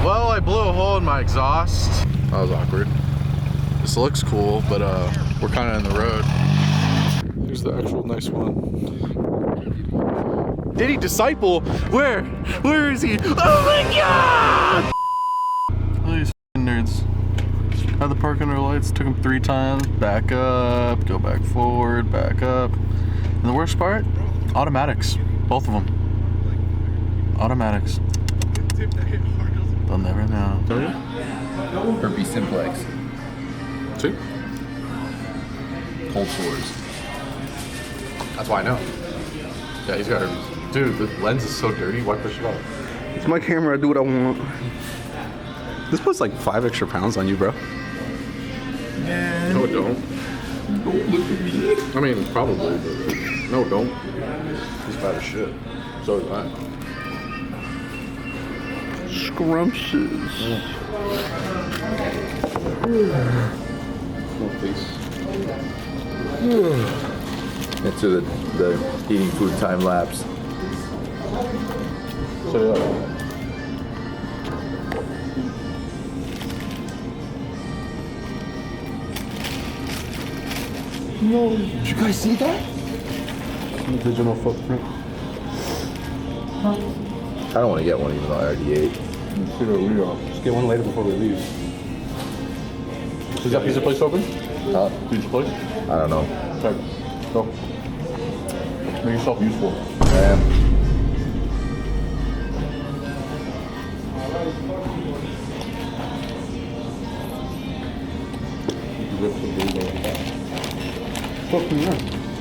Well, I blew a hole in my exhaust. That was awkward. This looks cool, but we're kind of in the road. Here's the actual nice one. Did he disciple? Where? Where is he? Oh my god! Look at these nerds. Had the park under lights, took them 3 times. Back up, go back forward, back up. And the worst part? Automatics. Both of them. Automatics. They'll never know. Herpes simplex. See? Cold sores. That's why I know. Yeah, he's got herpes. Dude, the lens is so dirty. Why push it off? It's my camera. I do what I want. This puts like 5 extra pounds on you, bro. Man. No, it don't. Don't look at me. I mean, probably, but no, it don't. He's fat as shit. So is I. Scrumptious. No face. Into the eating food time lapse. So yeah. No, did you guys see that? Digital footprint. I don't want to get one even though I already ate. Just get one later before we leave. Is that pizza place open? Pizza place? I don't know. Okay, go. Make yourself useful. I am. Fucking yeah.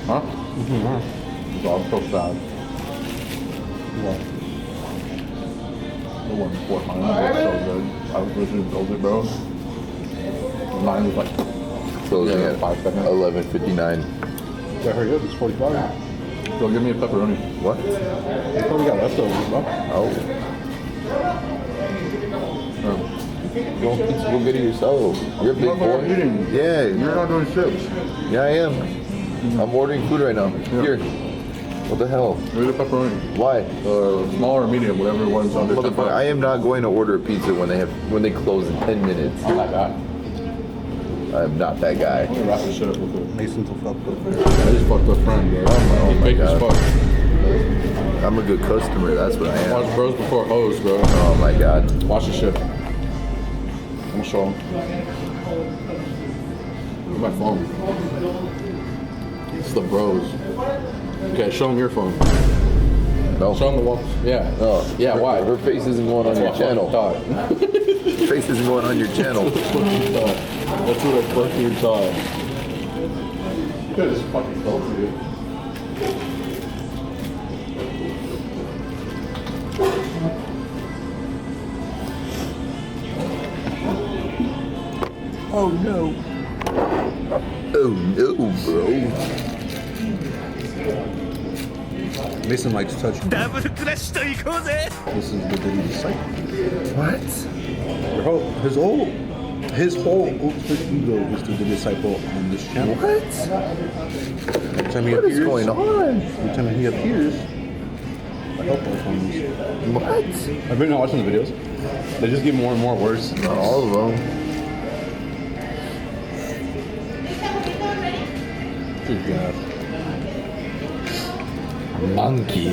Huh? I'm so sad. What? The one before mine was so good. I was listening to build it, bro. Mine was like Closing at 5 seconds. 11:59. Yeah, hurry up, it's 45. So give me a pepperoni. What? We got leftovers, bro. Oh. Go get it yourself. You're a big boy. Yeah, You're not doing chips. yeah, I am. I'm ordering food right now. Here. What the hell? Give me the pepperoni. Why? Small or medium, whatever one's under 10 Motherfucker, bucks. I am not going to order a pizza when they close in 10 minutes. I'm that guy. I'm not that guy. Let me wrap this shit up real quick. Mason to fuck with. I just fucked up friend, bro. Oh my Fake as God. fuck. I'm a good customer, that's what I am. Watch bros before hoes, bro. Oh my God. Watch the shit. I'm gonna show him. Look at my phone. It's the bros. Okay, show him your phone. No. Show him the wall. Yeah. Oh. Yeah, why? Her face isn't going on your channel. Thought. Face isn't going on your channel. That's what I fucking thought. You could just fucking told me. Oh no. Oh no, bro. Mason likes touching. This is the Diddy disciple. What? His whole ultimate ego is to the disciple on this channel. What? Every time he What is appears, going on? Every time he appears, I help our homies. What? I've been watching the videos. They just get more and more worse. Not all of them. Good God. Monkey.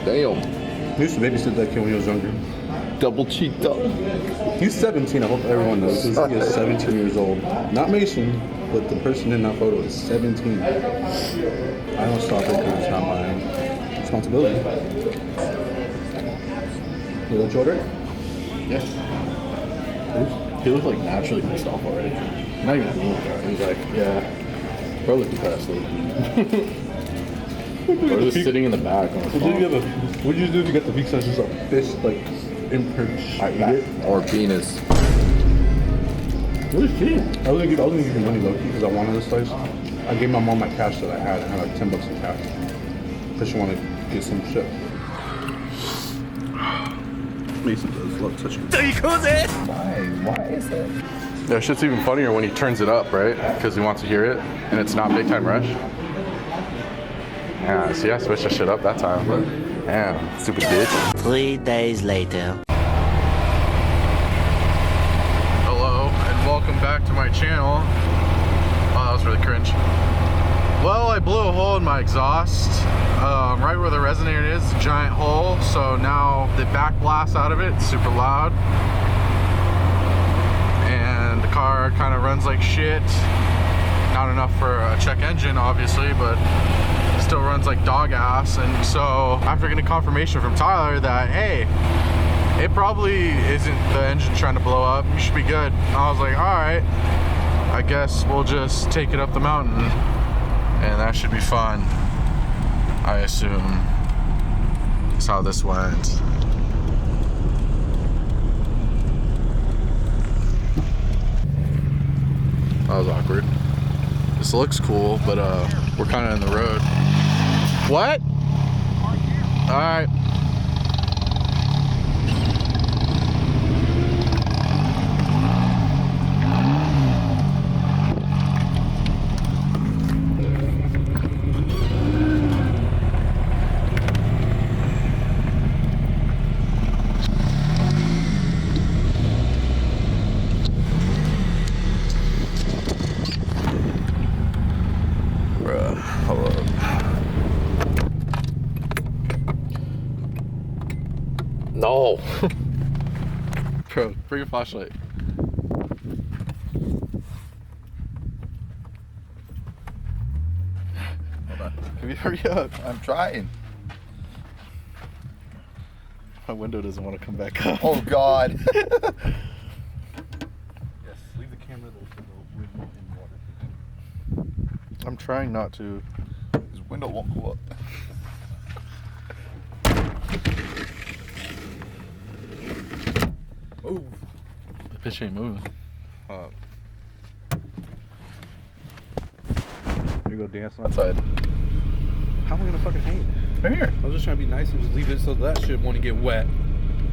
Damn. He used to babysit that kid when he was younger. Double cheeked up. He's 17. I hope everyone knows this. He is 17 years old. Not Mason, but the person in that photo is 17. I don't stop it because it's not my responsibility. You let you order it? Yeah. He looked like naturally pissed off already. Not even me. He was like, yeah. Bro looked depressed. Bro was sitting in the back on his phone. What did you do to get the big senses of fish, like, imprint? I eat it. Or penis. What is cheap? I was gonna give you money, low-key, because I wanted a slice. I gave my mom my cash that I had. I had like $10 in cash. Because she wanted to get some shit. Mason does love touching. Why is that? That shit's even funnier when he turns it up, right? Because he wants to hear it, and it's not Big Time Rush. Yeah, see, I switched the shit up that time. Damn, stupid bitch. 3 days later. Hello, and welcome back to my channel. Oh, that was really cringe. Well, I blew a hole in my exhaust. Right where the resonator is, a giant hole. So now the back blast out of it, super loud. And the car kind of runs like shit. Not enough for a check engine, obviously, but still runs like dog ass. And so after getting confirmation from Tyler that, hey, it probably isn't the engine trying to blow up, you should be good. I was like, all right, I guess we'll just take it up the mountain and that should be fun, I assume. That's how this went. That was awkward. This looks cool, but we're kind of in the road. What? All right. No. Bro, bring your flashlight. Hold on. Can you hurry up? I'm trying. My window doesn't want to come back up. Oh God. Yes, leave the camera there for the window in water. I'm trying not to. His window won't go up. Move. The bitch ain't moving. You go dance on Outside. How am I gonna fucking hang it? Right here. I was just trying to be nice and just leave it so that shit won't get wet.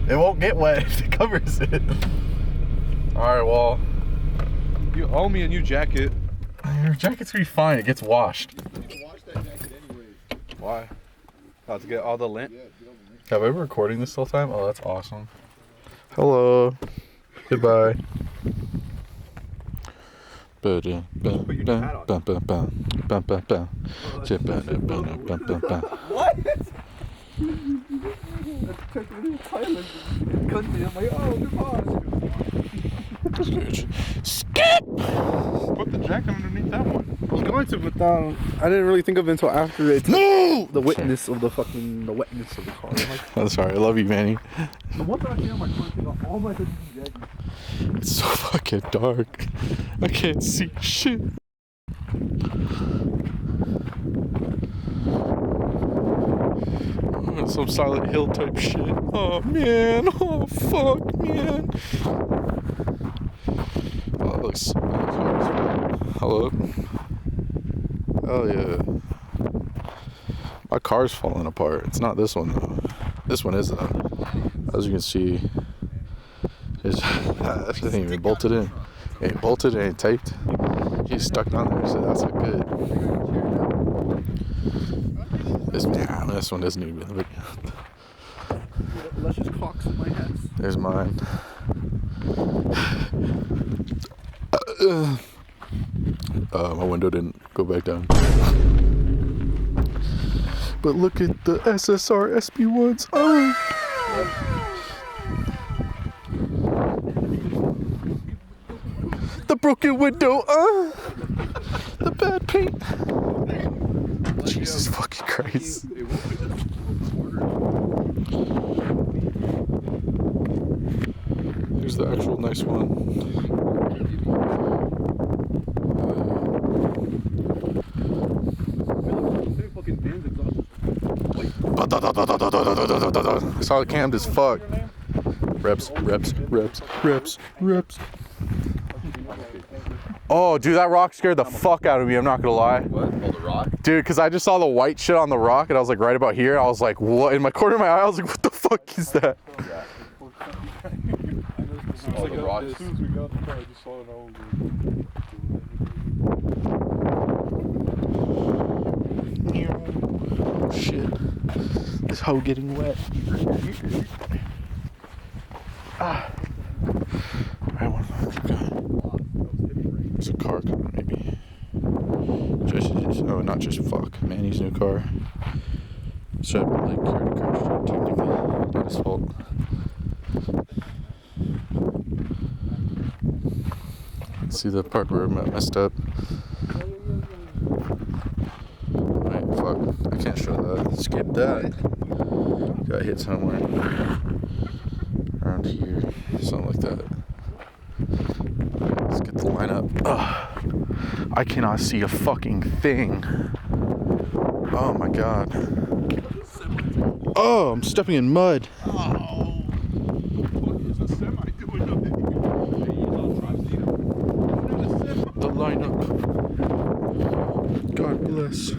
It won't get wet if it covers it. Alright, well. You owe me a new jacket. Your jacket's gonna be fine. It gets washed. You can wash that jacket anyways. Why? About to get all the lint? Yeah, get over there. Have I been recording this whole time? Oh, that's awesome. Hello. Goodbye. Put your hat on. What? Skip! Put the jacket underneath that one. I was going to, but I didn't really think of it until after it's No! the wetness of the wetness of the car. I'm like, I'm sorry. I love you, Manny. the one time I came on my car, I take off all my hoodies and jackets. It's so fucking dark. I can't see shit. Oh, some Silent Hill type shit. Oh man. Oh fuck, man. Oh, that looks hard. Hello? Oh yeah. My car's falling apart. It's not this one though. This one is though. As you can see, that shit ain't even bolted in. It ain't bolted, it ain't taped. He's stuck down there, so that's not good. This one isn't even. Let's just cocks in my head. There's mine. My window didn't go back down. But look at the SSR SB1s. Oh! The broken window. The bad paint. Jesus fucking Christ. Here's the actual nice one. It's all cammed as fuck. Reps. Oh, dude, that rock scared the fuck out of me. I'm not gonna lie. What? Oh, the rock? Dude, because I just saw the white shit on the rock, and I was like right about here. I was like, what? In my corner of my eye, I was like, what the fuck is that? Oh, the rock. As soon as we got the car, I just saw it all over. Oh shit. This hoe getting wet. Ah. Alright, there's a car coming, maybe. Not just fuck. Manny's new car. So, like, carried a crash, technically. Not his fault. See the part where I messed up. Alright, fuck. I can't show that. Skip that. Got hit somewhere. Around here. Something like that. Let's get the lineup. Ugh. I cannot see a fucking thing. Oh my god. Oh, I'm stepping in mud. Oh. What is a semi doing up there? The lineup. God bless.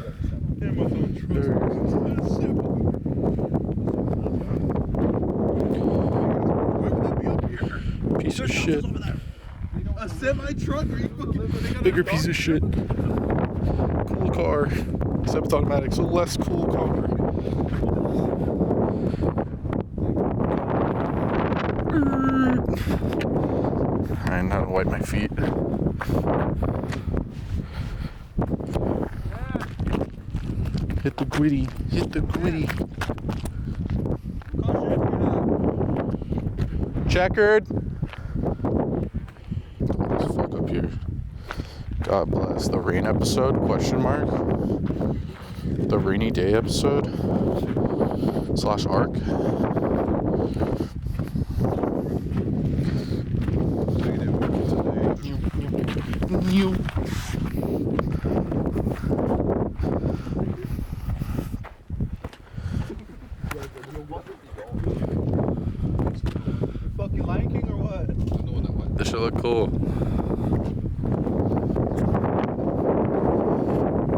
Piece of shit. A semi truck? Are you fucking Bigger piece of shit. Cool car. Except it's automatic, so less cool car. Alright, now to wipe my feet. Hit the gritty. Hit the gritty. Checkered. Let's fuck up here. God bless. The rain episode? Question mark. The rainy day episode? / arc. You. fucking Lion King or what? This should look cool.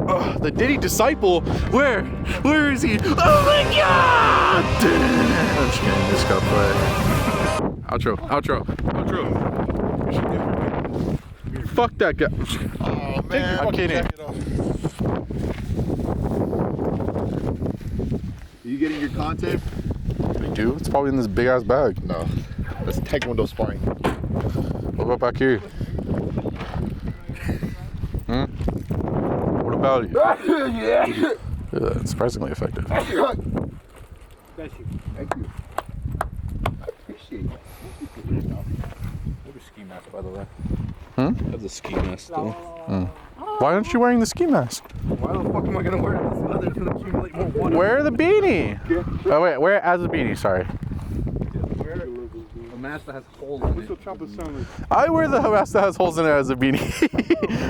Oh, the Diddy disciple. Where is he? Oh my god! I'm just kidding. This got play. Outro. Fuck that guy. Oh man, I'm kidding. Are you getting your content? We do? It's probably in this big ass bag. No. That's Taekwondo sparring. What about back here? What about you? Yeah. That's surprisingly effective. Thank you. Bless you. Thank you. I appreciate it. What a ski mask, by the way. That's a ski mask still. Why aren't you wearing the ski mask? Why the fuck am I gonna wear this? It's gonna accumulate more water. Wear the beanie. Oh wait, wear it as a beanie. Sorry. Wear a mask that has holes in it. I wear the mask that has holes in it as a beanie.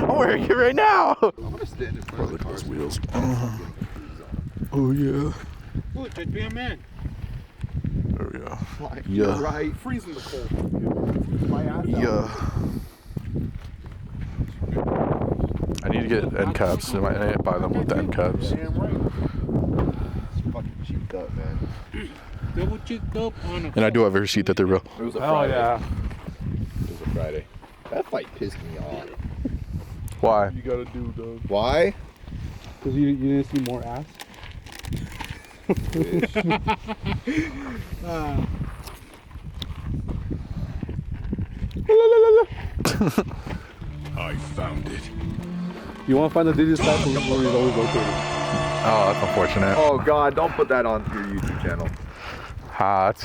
I'm wearing it right now. I'm gonna stand in front of the car. Wheels. Oh yeah. Look, just be a man. There we go. You're right. Freezing the cold. My ass out. Yeah. I need to get end caps. I might buy them with the end caps. Damn right. It's fucking cheaped up, man. Double cheeked up on a. And I do have a receipt that they're real. It was a Oh Friday. yeah. It was a Friday. That fight pissed me off. Why? You gotta do though. Why? Cause you didn't see more ass. I found it. You want to find the Diddy disciple where he's always located? Oh, that's unfortunate. Oh God! Don't put that on your YouTube channel.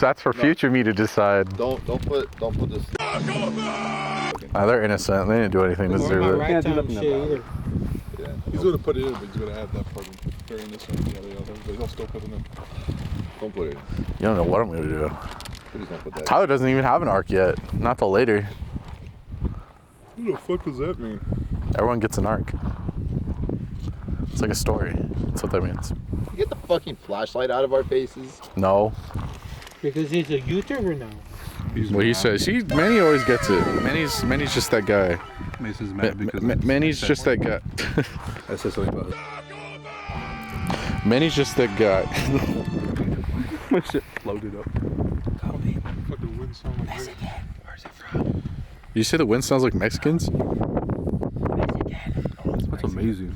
That's for future me to decide. Don't put this. They're innocent. They didn't do anything to deserve it. Can't do nothing about it. Yeah. He's gonna put it in, but he's gonna add that part in. Very innocent. But he'll still put it in. Don't put it in. You don't know what I'm gonna do. Please don't put that. Tyler doesn't even have an arc yet. Not till later. What the fuck does that mean? Everyone gets an arc. It's like a story. That's what that means. Get the fucking flashlight out of our faces. No. Because he's a YouTuber now. What he says. Manny always gets it. Manny's just that guy. Mason's mad because Manny's just that guy. I said something about it. Manny's just that guy. My shit loaded up. Fucking wind sound like this. Where's it from? You say the wind sounds like Mexicans? That's amazing.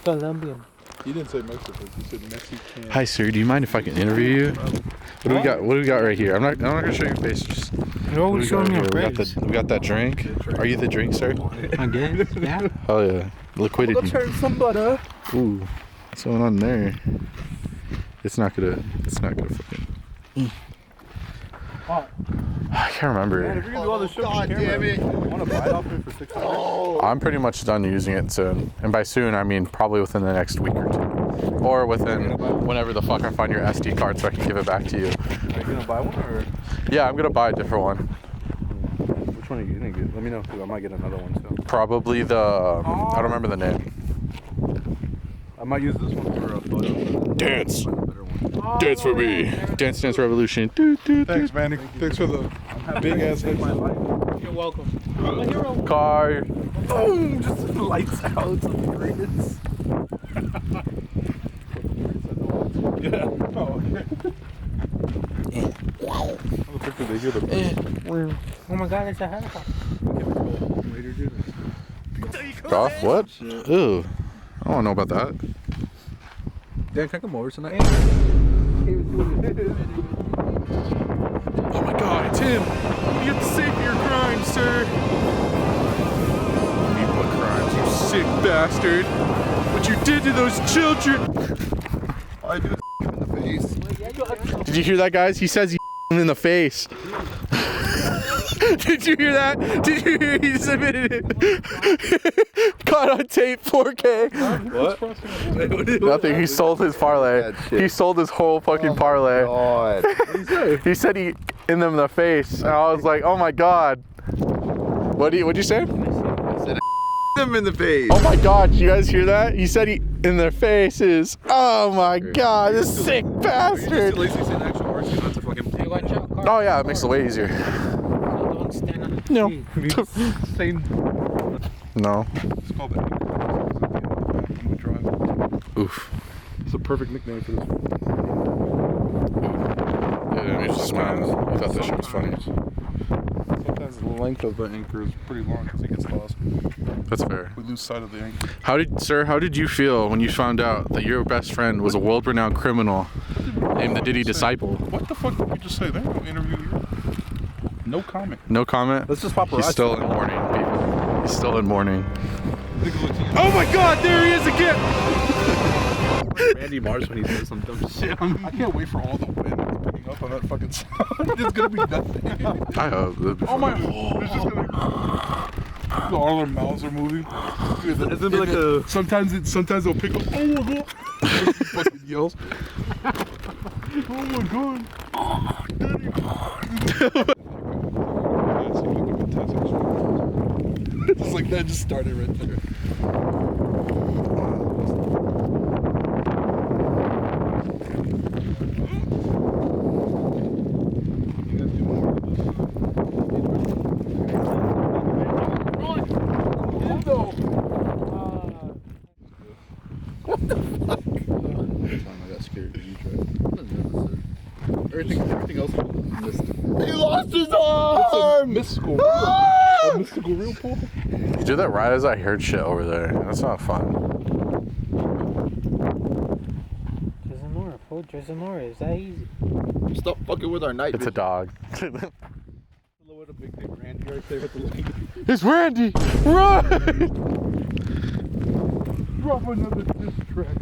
Colombian. You didn't say Mexico. You said Mexican. Hi, sir. Do you mind if I can interview you? What do we got? What do we got right here? I'm not gonna show your face. Just No, what do we show got me here? your We got face. we got that drink. Are you the drink, sir? I guess, yeah. Oh yeah, liquidity. Turn some butter. Ooh, what's going on there? It's not gonna fucking. I can't remember. Man, if you're gonna do all this shit on camera, you wanna buy it off me for $6? I'm pretty much done using it soon, and by soon I mean probably within the next week or two, or within whenever the fuck I find your SD card so I can give it back to you. Are you gonna buy one or? Yeah, I'm gonna buy a different one. Which one are you gonna get? Let me know, because I might get another one too. Probably the I don't remember the name. I might use this one for a photo. Dance, Better one. dance for me, Dance Dance Revolution. Thanks, Manny. Thanks for the big ass head. You're welcome. I'm a hero. Car. Boom! Just lights out some greens. Yeah. Oh, okay. How the frick did they hear the Oh my god, it's a helicopter. later, dude? Golf? What? Ooh, I don't know about that. Dan, can I come over tonight? Oh my God, it's him! You have to save for your crimes, sir. What crimes, you sick bastard! What you did to those children! I do in the face. Did you hear that, guys? He says he in the face. Did you hear that? Did you hear he submitted it? Caught on tape, 4K. What? Nothing, he sold his parlay. Bad shit. He sold his whole fucking parlay. God. He said he in them in the face. And I was like, oh my God. What'd you say? I said them in the face. Oh my God, you guys hear that? He said he in their faces. Oh my God, this sick bastard. Oh yeah, it makes it way easier. Don't stand on the No. Same. No. It's called the drive. Oof. It's a perfect nickname for this one. Yeah, it just smiled. I thought that shit was funny. Sometimes the length of the anchor is pretty long because it gets lost. That's fair. We lose sight of the anchor. How did you feel when you found out that your best friend was a world-renowned criminal named the Diddy Disciple? What the fuck did we just say? There's no interview here. No comment. No comment? Let's just paparazzi. He's still in mourning, people. He's still in mourning. Oh my God, there he is again! Randy Mars when he says some dumb shit. I can't wait for all the wind that's picking up on that fucking sound. It's gonna be nothing. I hope. Oh my! It's just gonna. All our mouths are moving. It's gonna be like a. Sometimes they'll pick up. Oh my God! Fucking yells. Oh my God! Daddy. Just like that, just started right there. Everything else was missed. He lost his arm! Mystical. A mystical real pool? You do that right as I heard shit over there. That's not fun. Tresonora, full Tresonora. Is that easy? Stop fucking with our night It's a vision. dog. What a big thing, Randy right there with the light. It's Randy! Run! Drop another diss track.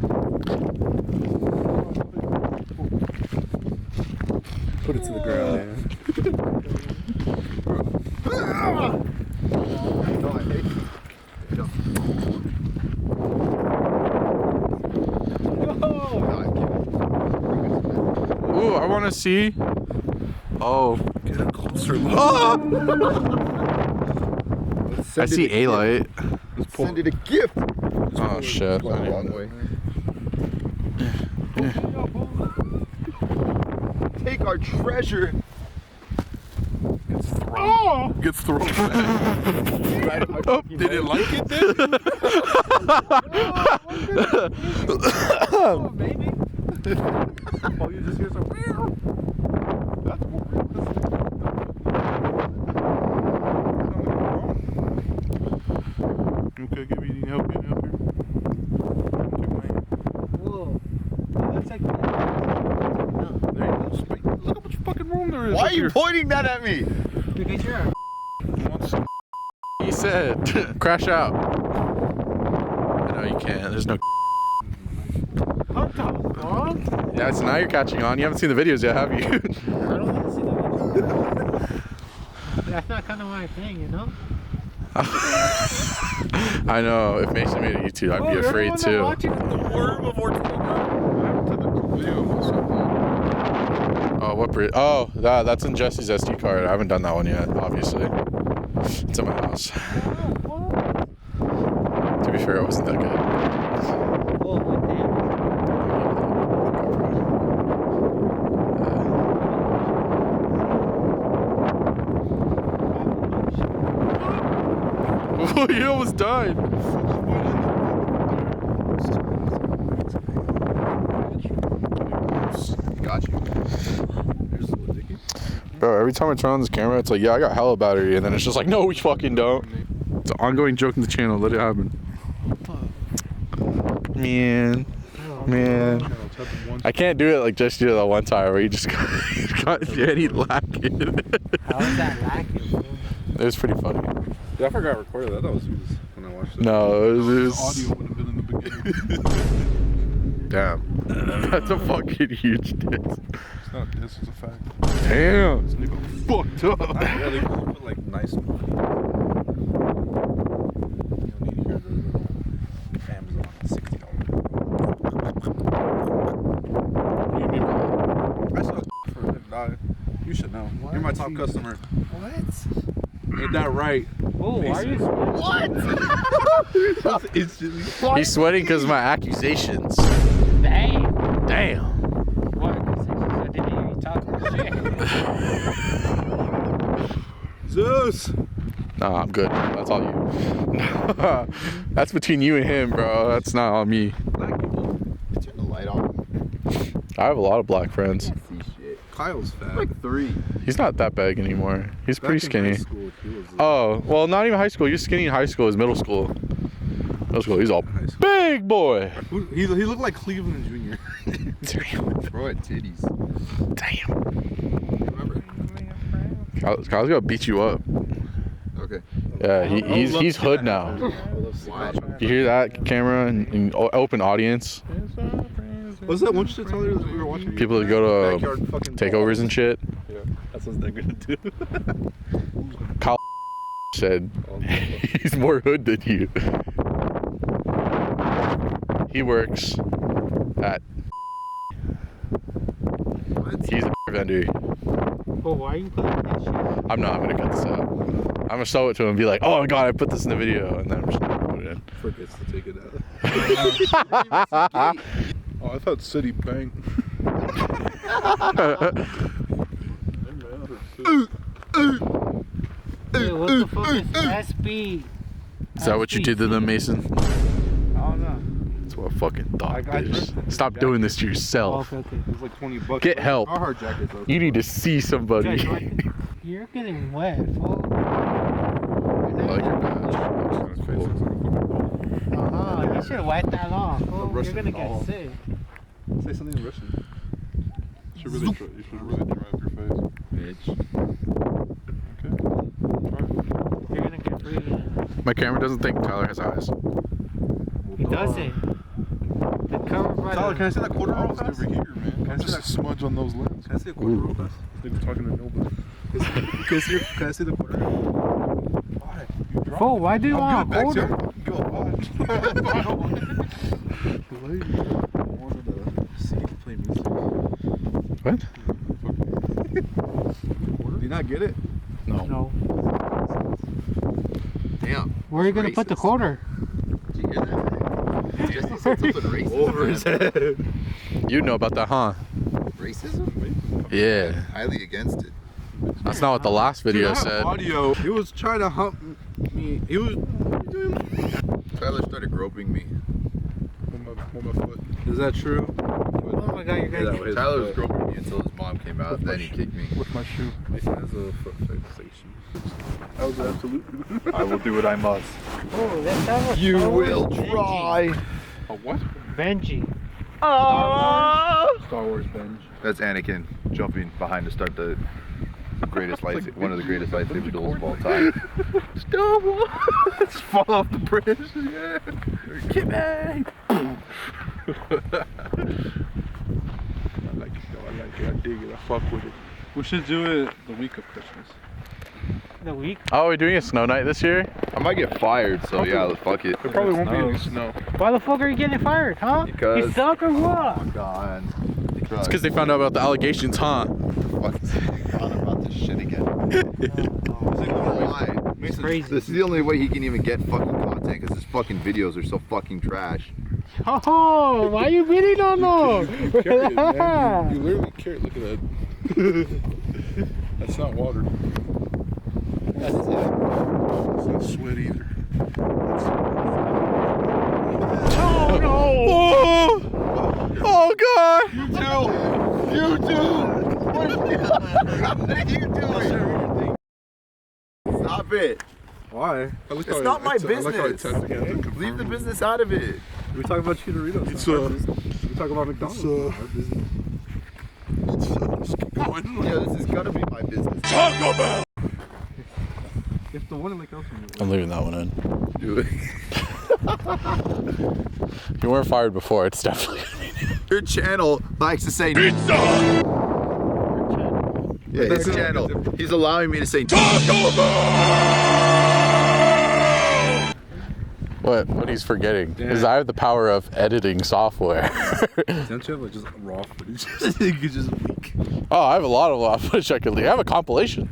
Put it to the ground, man. Ooh, I want to see. Oh. Get a closer look. Ah! I see a light. Send it a gift. Oh shit. Went the wrong way. Take our treasure. Gets thrown back. Oh, did it like it then? Oh, maybe. Oh, you just hear some. That's what you okay? Give me any help? Get help here. Take my hand. room there is. Why up are you here? pointing that at me? Because you're a He said, crash out. No, you can't. There's no. what the fuck? Yeah, so now you're catching on. You haven't seen the videos yet, have you? I don't want to see the video. That's not kind of my thing, you know? I know. If Mason made a YouTube, I'd be afraid too. The worm of Oh, what bridge? Oh, that's in Jesse's SD card. I haven't done that one yet, obviously. It's in my house. To be fair, it wasn't that good. Oh, what Oh, you almost died. Got you. Bro, every time I turn on this camera, it's like, yeah, I got hella battery. And then it's just like, no, we fucking don't. It's an ongoing joke in the channel. Let it happen. Man. I can't do it like just you that one time where you just got Jenny lacking. How is that lacking? It was pretty funny. Yeah, I forgot I recorded that. That was when I watched it. No, it was The audio would have been in the beginning. damn. That's a fucking huge diss. It's not this, it's a fact. Damn. This nigga fucked up. Yeah, they put like nice. You don't need to hear the Amazon $60. I saw for a die. You should know. You're my top customer. What? Ain't that right? Oh, why are you What? Instantly. He's sweating because of my accusations. Dang. Damn. What? I didn't hear you talking shit. Zeus. Nah, I'm good. That's all you. That's between you and him, bro. That's not on me. Turn the light on. I have a lot of black friends. See shit. Kyle's fat. Like 3. He's not that big anymore. He's pretty Back in high skinny. school, he was, Oh, well, not even high school. He was skinny in high school. It was middle school. Middle school, he's all high school. big boy. He looked like Cleveland Jr. Damn. Bro had titties. Damn. Remember? Kyle's gonna beat you up. Okay. Yeah, he's hood now. Why? You hear that, camera and open audience? Was that one shit earlier that we were watching? People that go to Backyard fucking takeovers and shit. Yeah, that's what they're gonna do. Kyle said he's more hood than you. He works at. He's a vendor. Oh, why are you playing that shit? I'm gonna cut this out. I'm gonna show it to him and be like, oh my god, I put this in the video, and then I'm just gonna put it in. Forgets to take it out. Oh, I thought City Bank. Dude, what the fuck is SB? Is that what you did to them, Mason? I don't know. That's what I fucking thought, I bitch. dressed Stop in doing this to Oh, yourself. okay. It was like $20. Get help. Carhartt jacket though. You need to see somebody. You're getting wet, fool. I like your badge. Uh-huh. You should wipe that off, fool. You're Russian gonna doll. get sick. Say something in Russian. You should really dry up your face. Bitch. Okay. You're gonna get free. My camera doesn't think Tyler has eyes. He doesn't. The cover by Tyler, can I see that quarter I real was fast? over here, man. I'm just a smudge on those lips. Can I see a quarter real fast? Nigga talking to nobody. Can I see the quarter? Why? You dropped Fool, why do you I'm want a good back quarter? there. Go, bye. I wanted to see you play music. What? Do you not get it? No. No. Damn. Where are you gonna put the Racist. quarter? Did you hear that? Jesse said something racist. Over his head. You know about that, huh? Racism? Yeah. Highly against it. That's not what the last video Dude, I have said. audio. He was trying to hump me. He was. Tyler started groping me. On my foot. Is that true? Oh my god, you're gonna get... Tyler was groping me until his mom came out, then he kicked me. With my shoe. Mason has a foot fixation. That was absolute. I will do what I must. Oh, let's have a You Star Wars will Benji. try. A what? Benji. Star Wars. hours binge. That's Anakin jumping behind to start the greatest one of the greatest lightsaber duels of all time. Stop! Let's fall off the bridge. Yeah. Get me! I like it though. I like it. I dig it. I fuck with it. We should do it the week of Christmas. The week? Oh, are we doing a snow night this year? I might get fired, so yeah, let's fuck it. There probably won't be any snow. Why the fuck are you getting fired, huh? Because- You suck or what? Oh god. It's because they found out about the allegations, huh? Fucking forgot about this shit again. Why? It's crazy. This is the only way he can even get fucking content because his fucking videos are so fucking trash. Oh, why are you beating on them? Carry it, man. You literally carry it. Look at that. That's not water. That's it. It's not sweat either. Oh no! Oh god! You too! What are you doing? Stop it! Why? It's not my I like how it business. tapped together. Leave the business out of it. We talk about Cheetoritos. It's we talk about McDonald's. Our business. Yeah, this is gonna be my business. If the one in Lake Elsinore. I'm leaving that one in. Do it. You weren't fired before, it's definitely gonna be new. Your channel likes to say pizza. Yeah, his channel. He's allowing me to say What he's forgetting is I have the power of editing software. Don't you have like just raw footage? You could just leak. Oh, I have a lot of raw footage I could leak. I have a compilation.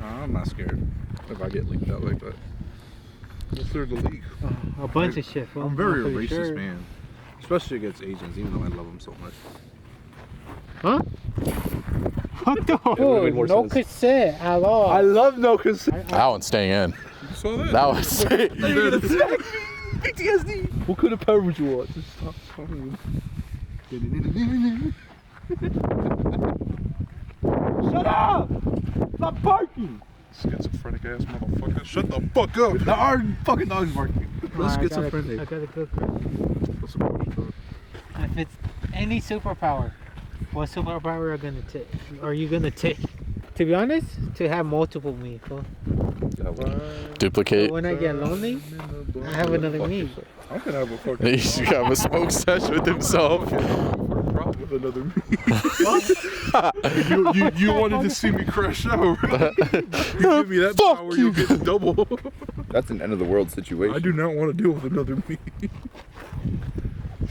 I'm not scared if I get leaked out like that. What's there to leak? A bunch of shit. I'm very racist, man. Especially against Asians, even though I love them so much. Huh? What the? No cassette at all. I love no consent. That one's staying in. You saw that? That one's staying in. PTSD. What kind of power would you want? Just stop talking. Shut up! Stop barking! Schizophrenic ass motherfucker. Shut the fuck up! Now our fucking dog's barking. Let's I get got some friendly. I got a good question. If it's any superpower, what superpower are you gonna take? To be honest, to have multiple me. Huh? Duplicate. When I get lonely, I have another me. I'm gonna have a fucking He's got a smoke session with himself. problem with another me. you wanted to see me crash out, right? You give me that Fuck power, you. you'll get double. That's an end of the world situation. I do not want to deal with another me.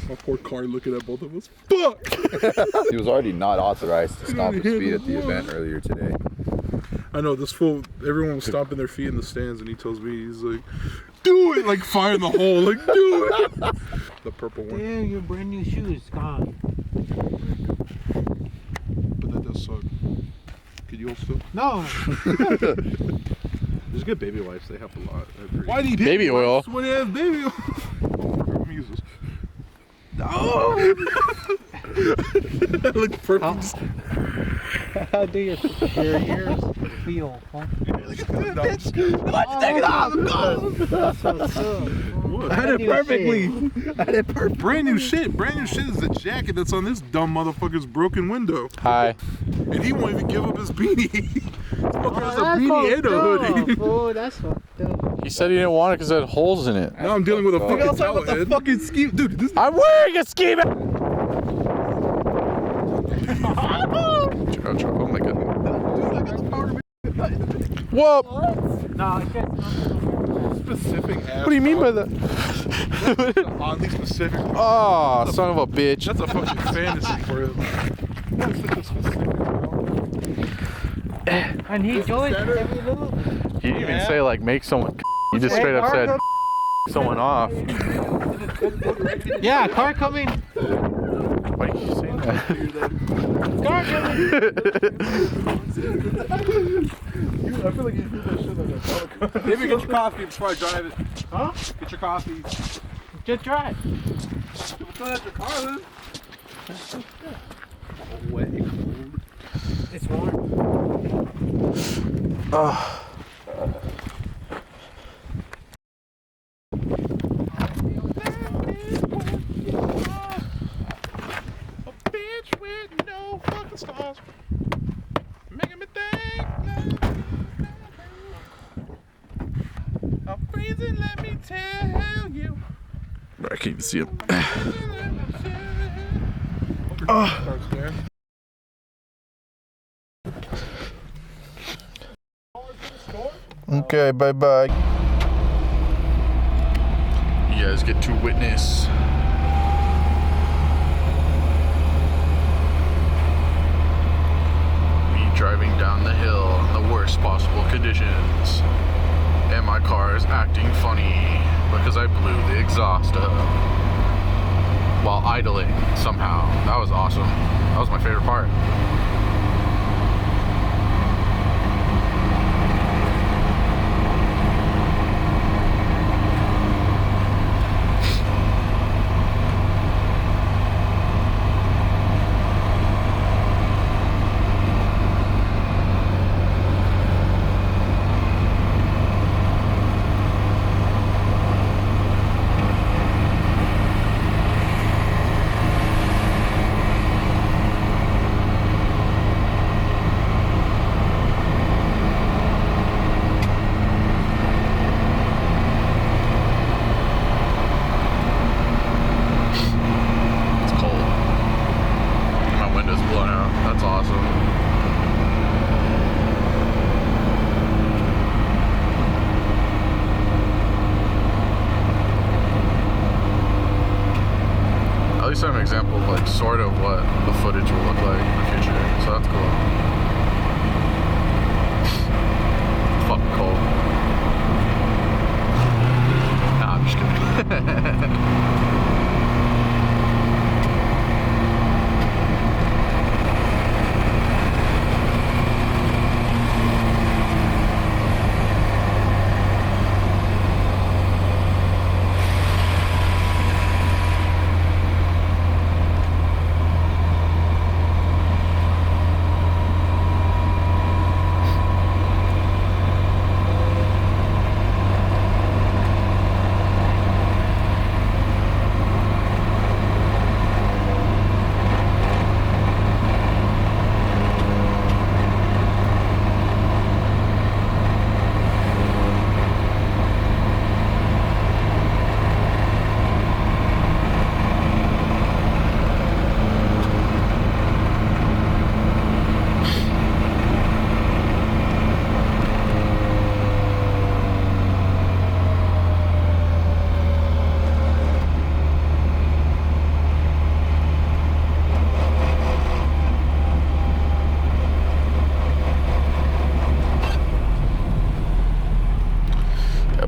My poor car looking at both of us. Fuck! He was already not authorized to stop his speed at the event earlier today. I know, this fool, everyone was stomping their feet in the stands and he tells me, he's like, do it! Like fire in the hole, like do it! The purple one. Damn, your brand new shoes gone. But that does suck. Could you hold still? No. Just get baby wipes. They help a lot. Why do you Baby oil. When they have baby oil? Oh, Jesus. Oh! That looks perfect. How do your ears feel? Huh? Let's take it off. That's what's up. What? I had it perfectly. I had it perfect. Brand new shit. Brand new shit is the jacket that's on this dumb motherfucker's broken window. Hi. And he won't even give up his beanie. This motherfucker has a That's beanie and a hoodie. Oh, that's fucked up. He said he didn't want it because it had holes in it. Now I'm dealing with a fucking Outside with the towel head. fucking ski, dude. This I'm wearing a ski mask. Oh my goodness. Whoop! No, it's just Specific ass. What do you mean by that? Oddly specific. Oh, son of a bitch. That's a fucking fantasy for him. That's such a specific. and he joins every little. He didn't even say like make someone. You just straight up said someone off. Yeah, car coming. Why are you saying that? Car coming. I feel like you do that shit like a Maybe get your coffee before I drive it. Huh? Get your coffee. Just drive. Throw that in your car, then. It's warm. even see him. Starts there. Okay, bye-bye. You guys get to witness me driving down the hill in the worst possible conditions. And my car is acting funny because I blew the exhaust up while idling somehow. That was awesome. That was my favorite part. An example of like sort of what the footage will look like in the future, so that's cool. It's fucking cold. Nah, I'm just kidding.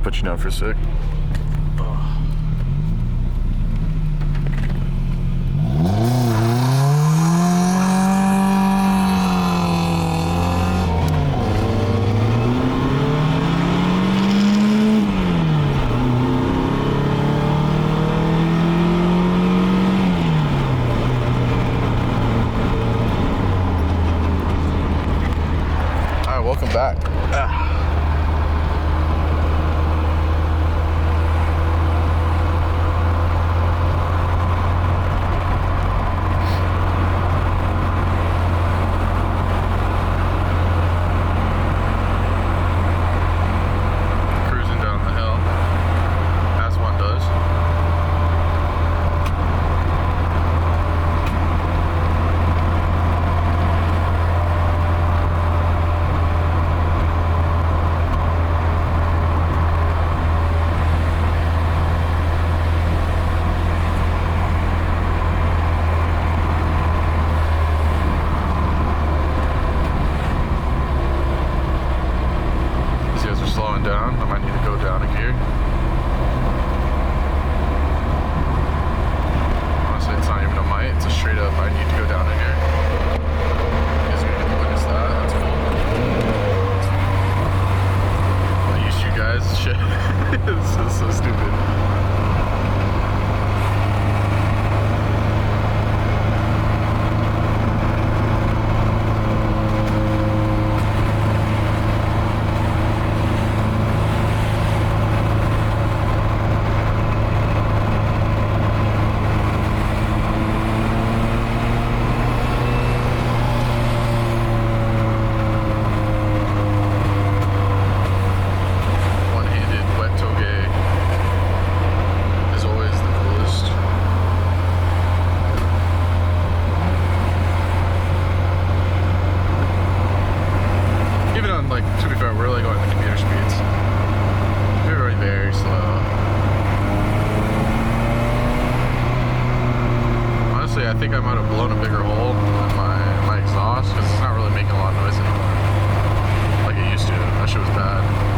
Put you down for a sec. All right, welcome back. Actually, I think I might have blown a bigger hole in my exhaust because it's not really making a lot of noise anymore. Like it used to. That shit was bad.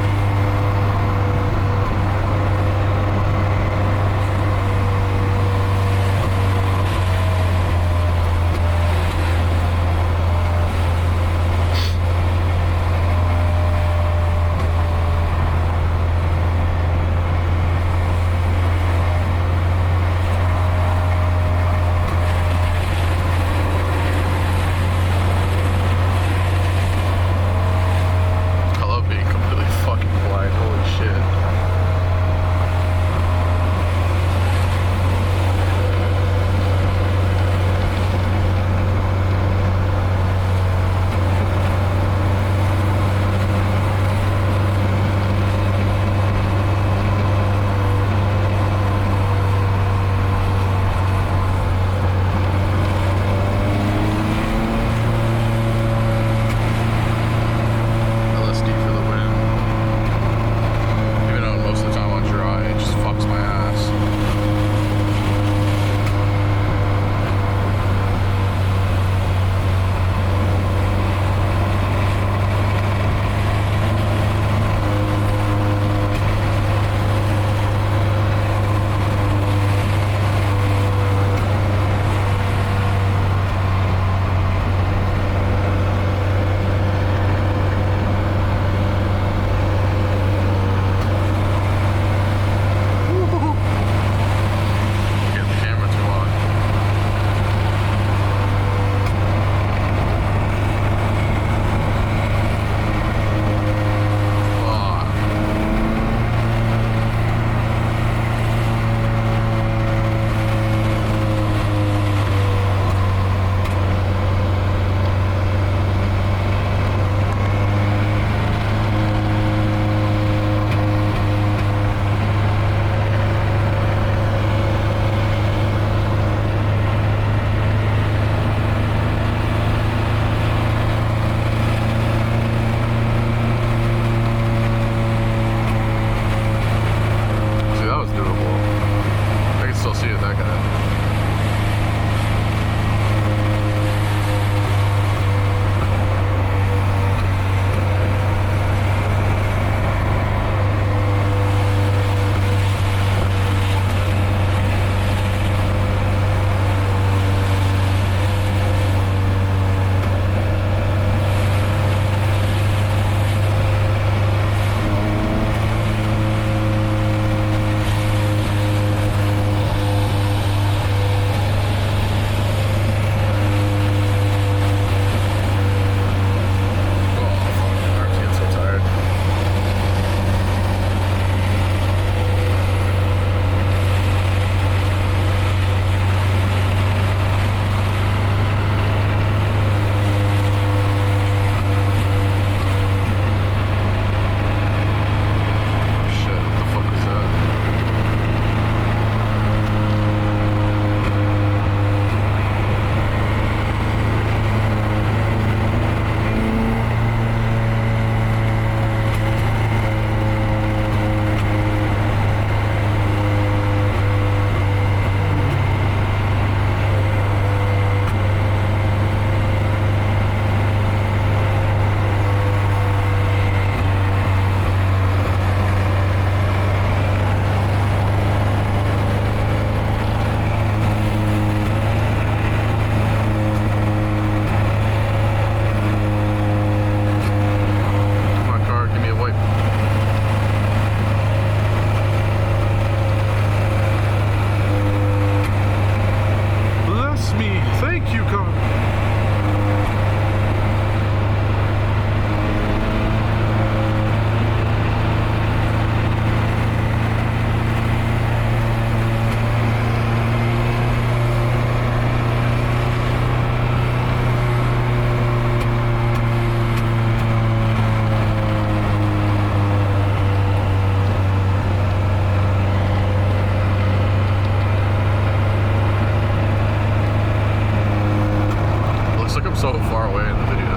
so far away in the video.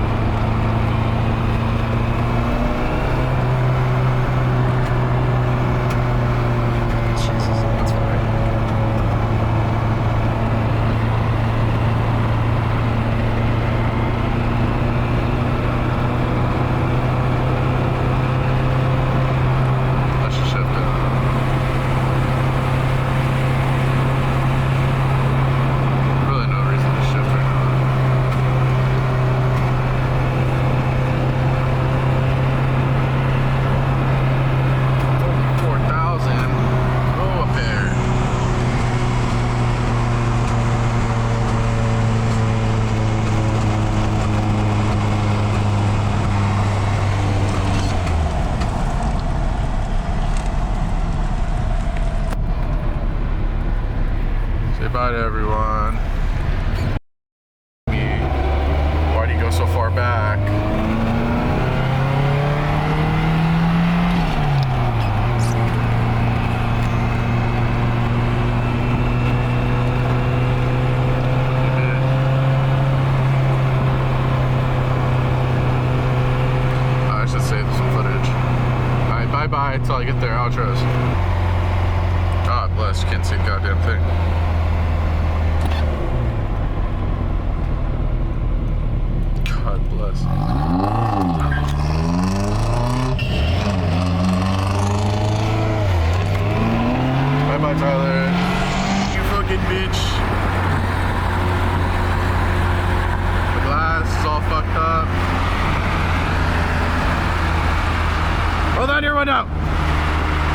Jesus, that's fine. bye until I get their outros. God bless, you can't see a goddamn thing. God bless. Bye bye, Tyler. You fucking bitch. The glass is all fucked up. Roll down your window.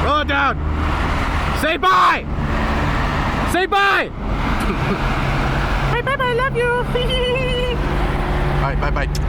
Roll it down. Say bye. Say bye. Bye bye bye. Love you. Bye bye bye.